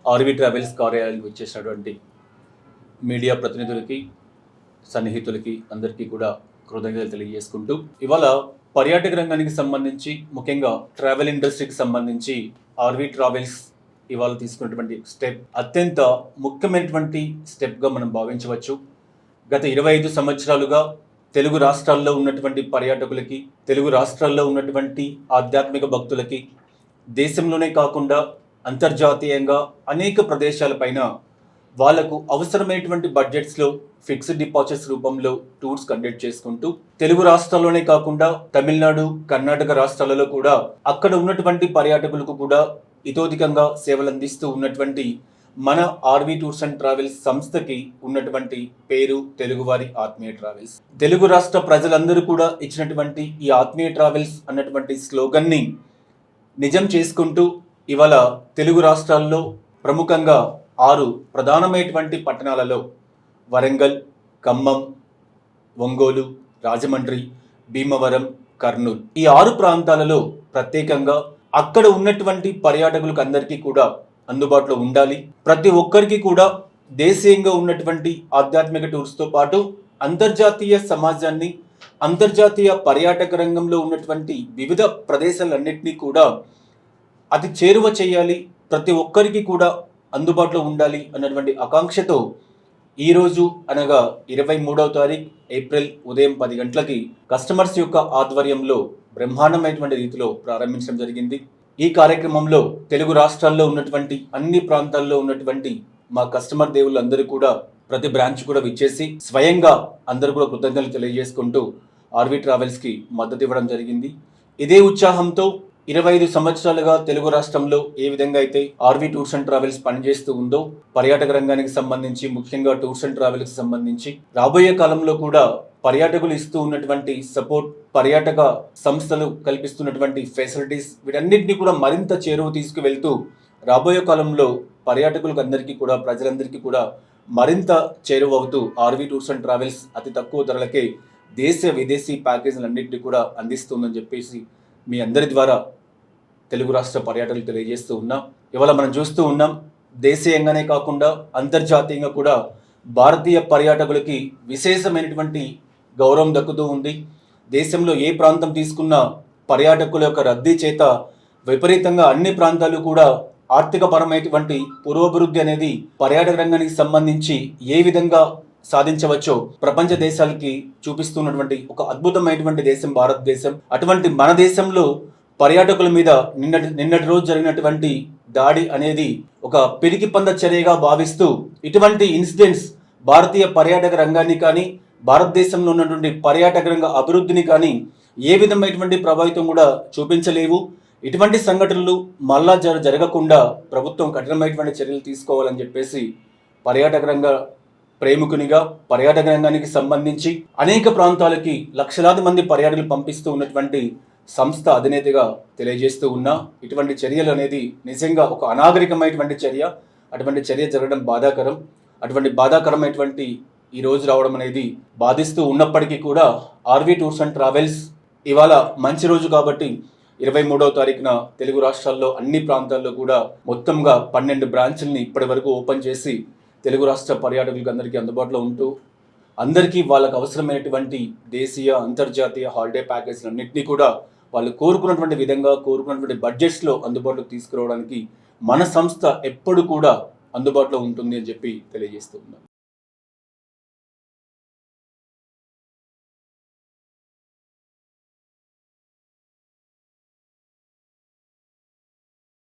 RV travels కార్యాలయానికి వచ్చేసినటువంటి media ప్రతినిధులకి, సన్నిహితులకి అందరికీ కూడా కృతజ్ఞతలు తెలియజేసుకుంటూ, ఇవాళ పర్యాటక రంగానికి సంబంధించి, ముఖ్యంగా ట్రావెల్ ఇండస్ట్రీకి సంబంధించి ఆర్వి ట్రావెల్స్ ఇవాళ తీసుకున్నటువంటి స్టెప్ అత్యంత ముఖ్యమైనటువంటి స్టెప్గా మనం భావించవచ్చు. గత 25 సంవత్సరాలుగా తెలుగు రాష్ట్రాల్లో ఉన్నటువంటి పర్యాటకులకి, తెలుగు రాష్ట్రాల్లో ఉన్నటువంటి ఆధ్యాత్మిక భక్తులకి, దేశంలోనే కాకుండా అంతర్జాతీయంగా అనేక ప్రదేశాలపైన వాళ్లకు అవసరమైనటువంటి బడ్జెట్స్లో ఫిక్స్డ్ డిపాజిట్స్ రూపంలో టూర్స్ కండక్ట్ చేసుకుంటూ, తెలుగు రాష్ట్రాల్లోనే కాకుండా తమిళనాడు, కర్ణాటక రాష్ట్రాలలో కూడా అక్కడ ఉన్నటువంటి పర్యాటకులకు కూడా ఇతోధికంగా సేవలు అందిస్తూ ఉన్నటువంటి మన ఆర్వి టూర్స్ అండ్ ట్రావెల్స్ సంస్థకి ఉన్నటువంటి పేరు తెలుగువారి ఆత్మీయ ట్రావెల్స్. తెలుగు రాష్ట్ర ప్రజలందరూ కూడా ఇచ్చినటువంటి ఈ ఆత్మీయ ట్రావెల్స్ అన్నటువంటి స్లోగన్ని నిజం చేసుకుంటూ, ఇవాళ తెలుగు రాష్ట్రాల్లో ప్రముఖంగా 6 ప్రధానమైనటువంటి పట్టణాలలో వరంగల్, ఖమ్మం, ఒంగోలు, రాజమండ్రి, భీమవరం, కర్నూలు, ఈ 6 ప్రాంతాలలో ప్రత్యేకంగా అక్కడ ఉన్నటువంటి పర్యాటకులకు అందరికీ కూడా అందుబాటులో ఉండాలి. ప్రతి ఒక్కరికి కూడా దేశీయంగా ఉన్నటువంటి ఆధ్యాత్మిక టూర్స్తో పాటు అంతర్జాతీయ సమాజాన్ని, అంతర్జాతీయ పర్యాటక రంగంలో ఉన్నటువంటి వివిధ ప్రదేశాలన్నింటినీ కూడా అది చేరువ చేయాలి, ప్రతి ఒక్కరికి కూడా అందుబాటులో ఉండాలి అన్నటువంటి ఆకాంక్షతో ఈరోజు అనగా 23వ తారీఖు ఏప్రిల్ ఉదయం 10 గంటలకి కస్టమర్స్ యొక్క ఆధ్వర్యంలో బ్రహ్మాండమైనటువంటి రీతిలో ప్రారంభించడం జరిగింది. ఈ కార్యక్రమంలో తెలుగు రాష్ట్రాల్లో ఉన్నటువంటి అన్ని ప్రాంతాల్లో ఉన్నటువంటి మా కస్టమర్ దేవుళ్ళందరూ కూడా ప్రతి బ్రాంచ్ కూడా విచ్చేసి స్వయంగా అందరూ కూడా కృతజ్ఞతలు తెలియజేసుకుంటూ ఆర్వి ట్రావెల్స్కి మద్దతు ఇవ్వడం జరిగింది. ఇదే ఉత్సాహంతో 25 సంవత్సరాలుగా తెలుగు రాష్ట్రంలో ఏ విధంగా అయితే ఆర్వి టూర్స్ అండ్ ట్రావెల్స్ పనిచేస్తూ ఉందో, పర్యాటక రంగానికి సంబంధించి, ముఖ్యంగా టూర్స్ అండ్ ట్రావెల్స్కి సంబంధించి రాబోయే కాలంలో కూడా పర్యాటకులు ఇస్తూ ఉన్నటువంటి సపోర్ట్, పర్యాటక సంస్థలు కల్పిస్తున్నటువంటి ఫెసిలిటీస్, వీటన్నిటిని కూడా మరింత చేరువ తీసుకువెళ్తూ రాబోయే కాలంలో పర్యాటకులకు అందరికీ కూడా, ప్రజలందరికీ కూడా మరింత చేరువ అవుతూ ఆర్వి టూర్స్ అండ్ ట్రావెల్స్ అతి తక్కువ ధరలకే దేశ విదేశీ ప్యాకేజీలన్నింటినీ కూడా అందిస్తుందని చెప్పేసి మీ అందరి ద్వారా తెలుగు రాష్ట్ర పర్యాటకులు తెలియజేస్తూ ఉన్నాం. ఇవాళ మనం చూస్తూ ఉన్నాం, దేశీయంగానే కాకుండా అంతర్జాతీయంగా కూడా భారతీయ పర్యాటకులకి విశేషమైనటువంటి గౌరవం దక్కుతూ ఉంది. దేశంలో ఏ ప్రాంతం తీసుకున్న పర్యాటకుల యొక్క రద్దీ చేత విపరీతంగా అన్ని ప్రాంతాలు కూడా ఆర్థికపరమైనటువంటి పురోభివృద్ధి అనేది పర్యాటక రంగానికి సంబంధించి ఏ విధంగా సాధించవచ్చో ప్రపంచ దేశాలకి చూపిస్తున్నటువంటి ఒక అద్భుతమైనటువంటి దేశం భారతదేశం. అటువంటి మన దేశంలో పర్యాటకుల మీద నిన్నటి రోజు జరిగినటువంటి దాడి అనేది ఒక పిరికి పంద చర్యగా భావిస్తూ, ఇటువంటి ఇన్సిడెంట్స్ భారతీయ పర్యాటక రంగాన్ని కానీ, భారతదేశంలో ఉన్నటువంటి పర్యాటక రంగ అభివృద్ధిని కానీ ఏ విధమైనటువంటి ప్రభావితం కూడా చూపించలేవు. ఇటువంటి సంఘటనలు మళ్ళా జరగకుండా ప్రభుత్వం కఠినమైనటువంటి చర్యలు తీసుకోవాలని చెప్పేసి పర్యాటక రంగ ప్రేమికునిగా, పర్యాటక రంగానికి సంబంధించి అనేక ప్రాంతాలకి లక్షలాది మంది పర్యాటకులు పంపిస్తూ ఉన్నటువంటి సంస్థ అధినేతగా తెలియజేస్తూ ఉన్నా, ఇటువంటి చర్యలు అనేది నిజంగా ఒక అనాగరికమైనటువంటి చర్య. అటువంటి చర్య జరగడం బాధాకరం. అటువంటి బాధాకరమైనటువంటి ఈ రోజు రావడం అనేది బాధిస్తూ ఉన్నప్పటికీ కూడా ఆర్వి టూర్స్ అండ్ ట్రావెల్స్ ఇవాళ మంచి రోజు కాబట్టి 23వ తారీఖున తెలుగు రాష్ట్రాల్లో అన్ని ప్రాంతాల్లో కూడా మొత్తంగా 12 బ్రాంచ్ల్ని ఇప్పటి వరకు ఓపెన్ చేసి తెలుగు రాష్ట్ర పర్యాటకులకు అందరికీ అందుబాటులో ఉంటూ, అందరికీ వాళ్ళకు అవసరమైనటువంటి దేశీయ, అంతర్జాతీయ హాలిడే ప్యాకేజీలన్నింటినీ కూడా వాళ్ళు కోరుకున్నటువంటి విధంగా, కోరుకున్నటువంటి బడ్జెట్స్లో అందుబాటులోకి తీసుకురావడానికి మన సంస్థ ఎప్పుడు కూడా అందుబాటులో ఉంటుంది అని చెప్పి తెలియజేస్తూ ఉన్నాం.